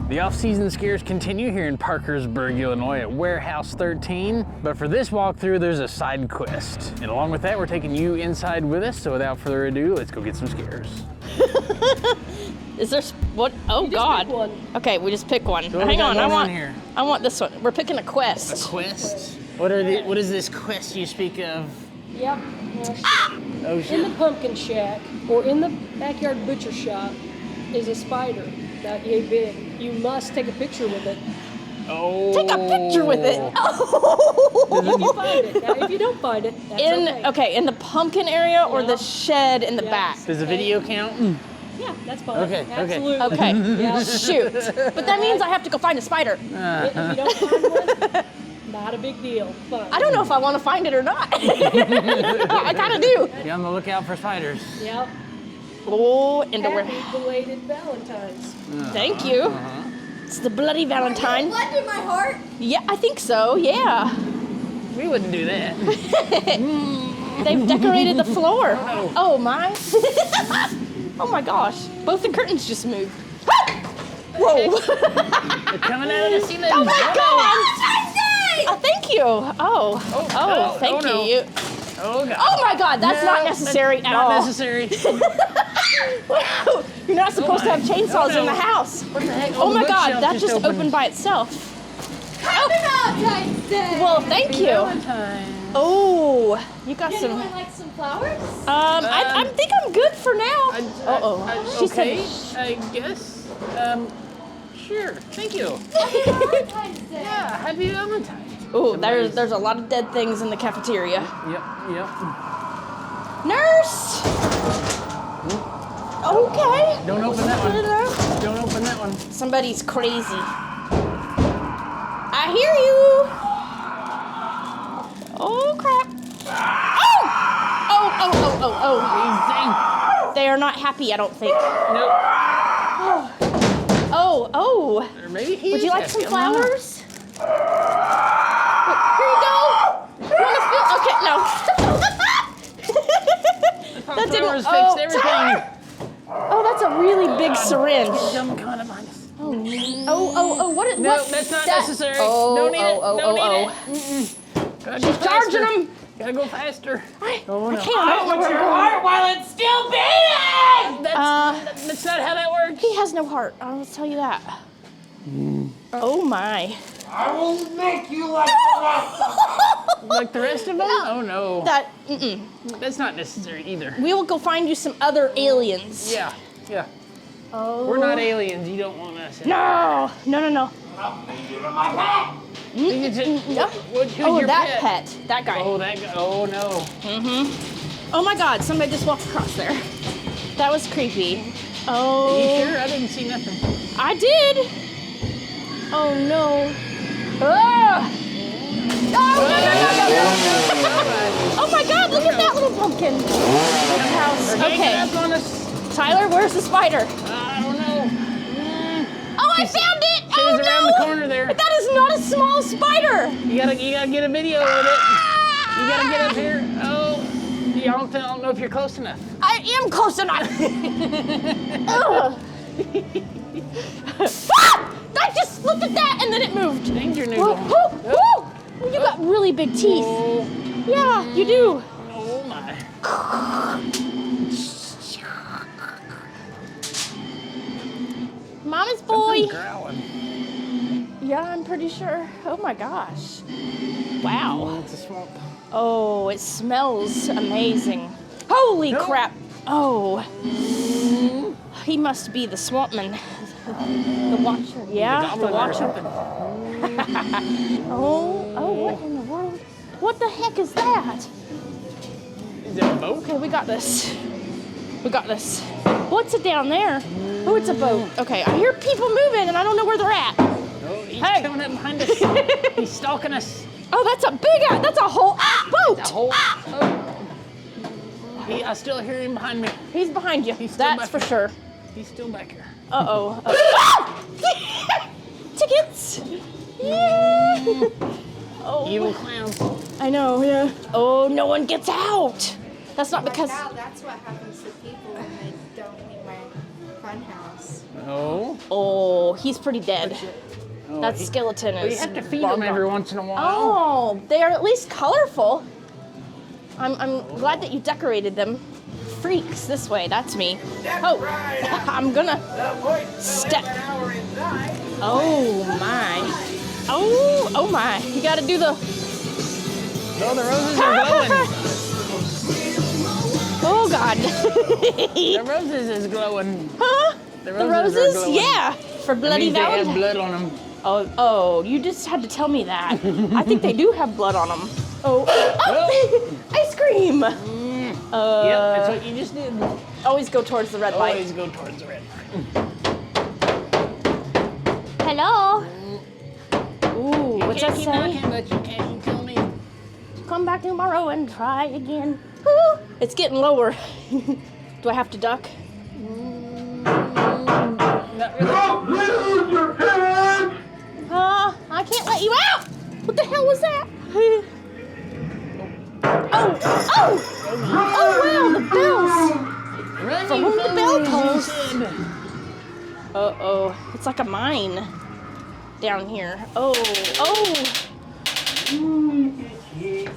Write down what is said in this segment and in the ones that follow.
The off-season scares continue here in Parkersburg, Illinois at Warehouse 13. But for this walkthrough, there's a side quest. And along with that, we're taking you inside with us. So without further ado, let's go get some scares. Is there, what? Oh God. Okay, we just pick one. Hang on, I want this one. We're picking a quest. A quest? What is this quest you speak of? Yep. Oh shit. In the pumpkin shack or in the backyard butcher shop is a spider that yay big. You must take a picture with it. Oh. Take a picture with it. Oh. If you find it. Now, if you don't find it, that's okay. In the pumpkin area or the shed in the back? Does the video count? Yeah, that's fine. Okay, absolutely. Okay. Yeah. Shoot. But that means I have to go find a spider. If you don't find one, not a big deal. Fine. I don't know if I want to find it or not. I kind of do. Be on the lookout for spiders. Yep. Oh, into where? Happy belated Valentine's. Thank you. It's the bloody Valentine. Blood in my heart? Yeah, I think so. Yeah. We wouldn't do that. They've decorated the floor. Oh, no. Oh my. Oh my gosh. Both the curtains just moved. Whoa. They're coming out of the ceiling. Oh my God. Oh, thank you. Oh, thank no. you. Oh God. Oh my God, that's not necessary at all. Not necessary. Wow. You're not supposed to have chainsaws in the house. What the heck? Oh my God, that just opened by itself. Happy Valentine's Day! Well, thank you. Valentine. Oh, you got Does some. anyone like some flowers? I think I'm good for now. She Okay, said. I guess. Sure. Thank you. Happy Valentine's Day! Yeah, happy Valentine. Oh, there's a lot of dead things in the cafeteria. Yep. Nurse. Okay. Don't open that one. Don't open that one. Somebody's crazy. I hear you. Oh crap. Oh. They are not happy, I don't think. Nope. Oh. Or maybe he Would is you like happy. some flowers? Here you go. You want to feel? Okay, no. That didn't fix everything. Tyler! Oh, that's a really big syringe. Some kind of minus. Oh, what is No, what's that's not that? necessary. Oh, Don't need it. oh, Don't need oh. it. Gotta She's go charging faster. him. Gotta go faster. I no. can't. I don't know where Your heart while it's still beating! That's not how that works. He has no heart. I'll tell you that. Oh my. I will make you like the rest of them. Like the rest of them? Oh no. That's not necessary either. We will go find you some other aliens. Yeah. Oh. We're not aliens. You don't want us. No. I'll feed you to my pet. Who's your that pet. That guy. Oh, that guy. Oh no. Oh my God, somebody just walked across there. That was creepy. Are Oh. you sure? I didn't see nothing. I did. Oh no. Oh, oh my God, look at that little pumpkin. House. Okay. Tyler, where's the spider? I don't know. Oh, I found it! She was around the corner there. That is not a small spider! You gotta get a video with it. You gotta get up here. Oh, I don't know if you're close enough. I am close enough! Ugh. Ah! I just looked at that and then it moved. Danger Whoa, noodle. whoa, whoa. You got really big teeth. Oh, Yeah, you do. oh my. Mama's boy. Something's growling. Yeah, I'm pretty sure. Oh my gosh. Wow. Oh, it's a swamp. Oh, it smells amazing. Holy crap. Oh. He must be the swampman. The watcher. Yeah, the Goblin or watcher. something. Oh, what in the world? What the heck is that? Is that a boat? Okay, we got this. What's it down there? Oh, it's a boat. Okay, I hear people moving and I don't know where they're at. Oh, he's coming up behind us. He's stalking us. Oh, that's a whole boat. The whole. Oh. I still hear him behind me. He's behind you. He's still That's back for here. sure. He's still back here. Uh-oh. Tickets. Yeah. Oh. Evil clowns. I know, yeah. Oh, no one gets out. That's not because... That's what happens to people when they don't leave my funhouse. Oh. Oh, he's pretty dead. Oh, That skeleton Well, you is have to feed long them every gone. once in a while. Oh, they are at least colorful. I'm glad that you decorated them. Freaks this way. That's me. Oh, I'm gonna step. Oh my. Oh my. You gotta do the. No, the roses are glowing. Oh God. The roses is glowing. Huh? The The roses are roses? glowing. Yeah. For That bloody means they have Valentine. blood on them. Oh, you just had to tell me that. I think they do have blood on them. Oh, ice cream. Yep, that's what you just did. Always go towards the red light. Always go towards the red. Hello. Ooh, what's that Keep say? knocking, but you can't kill me. Come back tomorrow and try again. Woo. It's getting lower. Do I have to duck? Not really. Don't lose your head! I can't let you out. What the hell was that? Oh wow, the bells. Run, For you whom the bell fools, tolls. you said. Uh-oh, it's like a mine down here. Oh.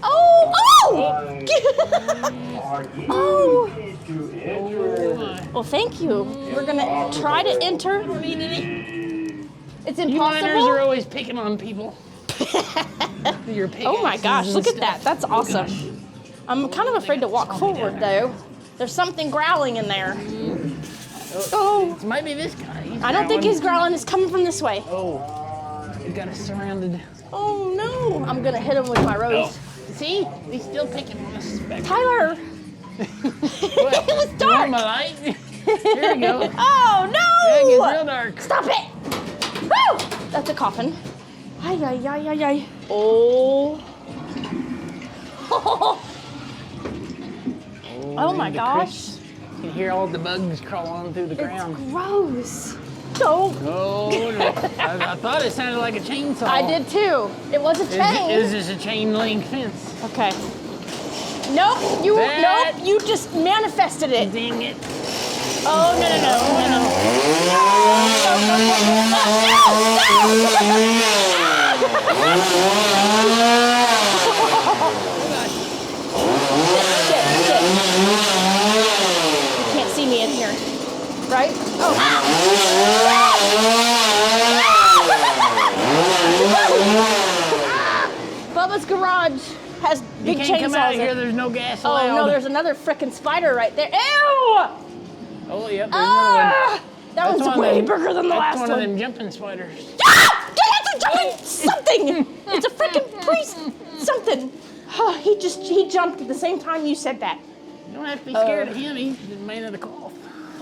Oh! Well, thank you. We're gonna try to enter. It's You miners are impossible. always picking on people. Your Oh my pickaxes gosh, and look at stuff. that. That's awesome. I'm kind of afraid to walk forward though. There's something growling in there. Oh, It might be this guy. He's I don't think growling. his growling is coming from this way. Oh, we got us surrounded. Oh no, I'm gonna hit him with my rose. See? He's still picking on us. Back Tyler! What? It was You dark. want my light? Here we go. Oh Yeah, it gets real no! dark. Stop it! Woo! That's a coffin. Ay, ay, ay, ay, ay. Oh. Oh my the gosh. crisps. You can hear all the bugs crawling through the ground. It's gross. Don't. Oh, no. I thought it sounded like a chainsaw. I did too. It was a chain. Is this a chain link fence? Okay. Nope. That- You just manifested it. Dang it. Oh no. You can't see me in here, right? Oh. Bubba's garage has big You can't come out chainsaws. here. There's no gas Oh allowed. no, there's another frickin' spider right there. Ew! Oh, yep, there's another one. Ah! That That's one's one of way them- bigger than the That's last one one. of them jumping spiders. Ah! That's a jumping something! It's a frickin' priest something. Oh, he jumped at the same time you said that. You don't have to be scared of him. He's the man of the cloth.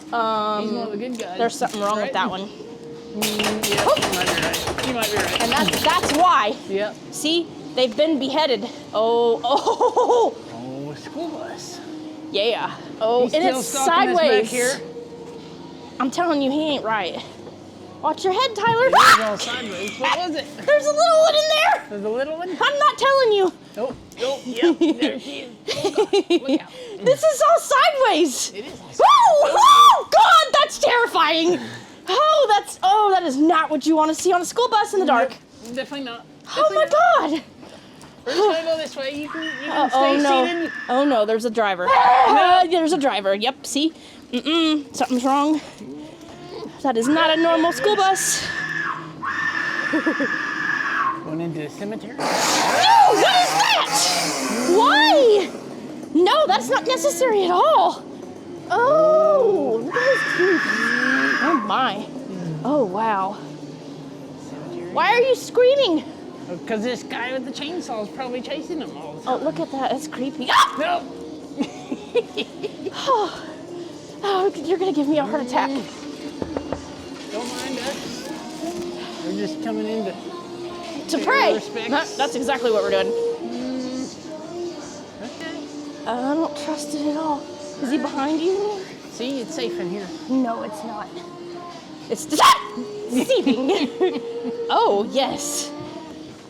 He's one of the good guys. There's something wrong with Right? that one. Yep, you might be right. You might be right. And that's why. Yep. See? They've been beheaded. Oh. Oh, a school bus. Yeah. Oh, He's and still it's stalking us sideways. back here. I'm telling you, he ain't right. Watch your head, Tyler. It is all sideways. What was it? There's a little one in there. There's a little one? I'm not telling you. Oh, yep. There she is. Oh, God. Look out. This is all sideways. It is. Oh God, that's terrifying. Oh, that is not what you want to see on a school bus in the dark. Definitely not. Oh my God. We're just gonna go this way. You can Oh stay no. seated. Oh no, there's a driver. There's a driver. Yep, see? Something's wrong. That is not a normal school bus. Going into the cemetery. No, what is that? Why? No, that's not necessary at all. Oh, look at his teeth. Oh my. Oh wow. Why are you screaming? Because this guy with the chainsaw is probably chasing him all the time. Oh, look at that. That's creepy. Ah! No. Oh, you're gonna give me a heart attack. Don't mind us. We're just coming in To pray. respects. That's exactly what we're doing. Okay. I don't trust it at all. Is he behind you? See, it's safe in here. No, it's not. It's deceiving. Oh, yes.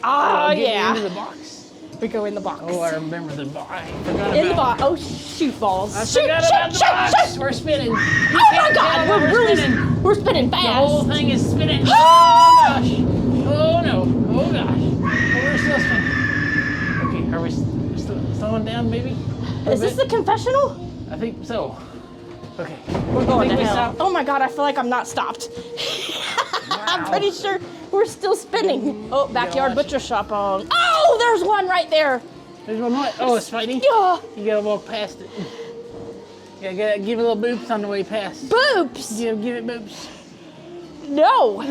Oh, Get yeah. into the box. We go in the box. Oh, I remember the box. I forgot In the about box. Oh, shoot balls. I shoot, forgot shoot, about the shoot, box. shoot. We're spinning. Oh my God, we're spinning fast. The whole thing is spinning. Oh gosh. Oh no. Oh gosh. Oh, we're still spinning. Okay, are we still slowing down maybe? Is this the confessional? I think so. Okay. We're going I think to we hell. stopped. Oh my God, I feel like I'm not stopped. I'm pretty sure we're still spinning. Oh, backyard watch. butcher shop on. Oh, there's one right there. There's one more. Oh, it's Spidey. Yeah. You gotta walk past it. You gotta give it a little boops on the way past. Boobs. Give it boops. No.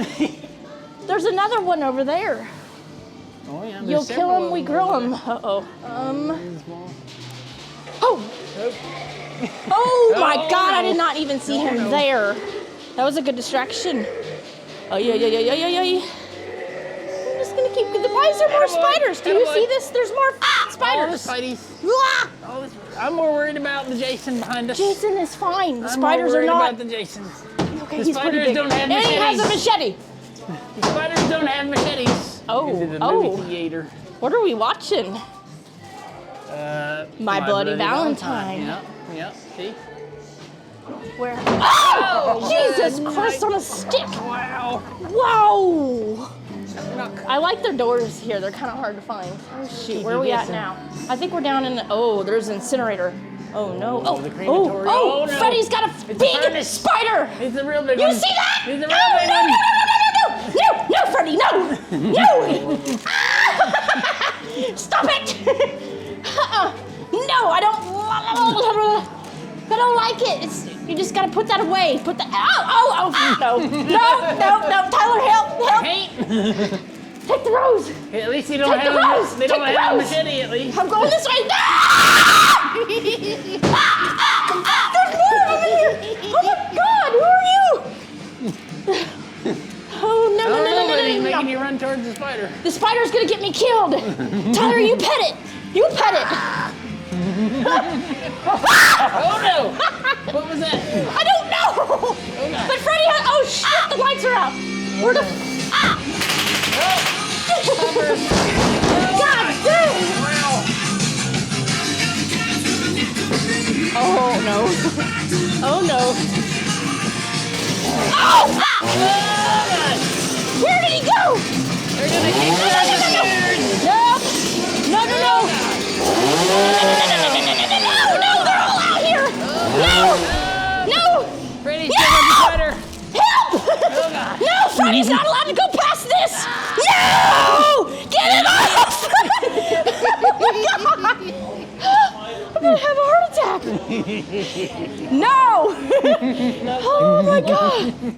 There's another one over there. Oh yeah. there's You'll several kill him, of we them grill over him. there. Uh-oh. Oh. Oh my Oh, God, I no. did not even see him no. there. That was a good distraction. Oh, yeah. I'm just gonna keep, why is there more Attaboy, spiders? Do you attaboy. see this? There's more All the spiders. Spideys. Ah! All the, I'm more worried about the Jason behind us. Jason is fine. The I'm spiders more are worried not. about the Jasons. Okay, the he's pretty spiders big. don't have And he has a machetes. machete. The spiders don't have machetes. Oh, Into the oh. movie theater. What are we watching? My Bloody Valentine. Yep. See? Where? Oh, Jesus Christ on a stick. Wow. Wow. I like their doors here. They're kind of hard to find. Oh, shoot. Where are we at guessing. now? I think we're down in the, oh, there's Incinerator. Oh, no. Oh, the crematory. Oh, no. Freddy's got a It's a big furnace. spider. It's a real big You one. see that? It's a No, real big one. no, Freddy, no. Stop it. No, I don't like it. You just gotta put that away. Put that, no. Tyler, help. Paint. Take the rose. At least they don't Take have the rose. they don't Take the have a rose. machete at least. I'm going this way. No! There's more over here. Oh my God, who are you? Oh, no. But he's making you run towards the spider. The spider's gonna get me killed. Tyler, you pet it. You pet it. Oh no! What was that? I don't know. But Freddy has, oh shit, the lights are out. Where the, God dang. Oh no. Oh no. Oh! Where did he go? They're gonna kick me out of the stairs. No, they're all out here. No. Freddy's still on the spider. Help! Oh god. No, Freddy's not allowed to go past this! No! Get it off! Oh my God! I'm gonna have a heart attack! No! Oh my God!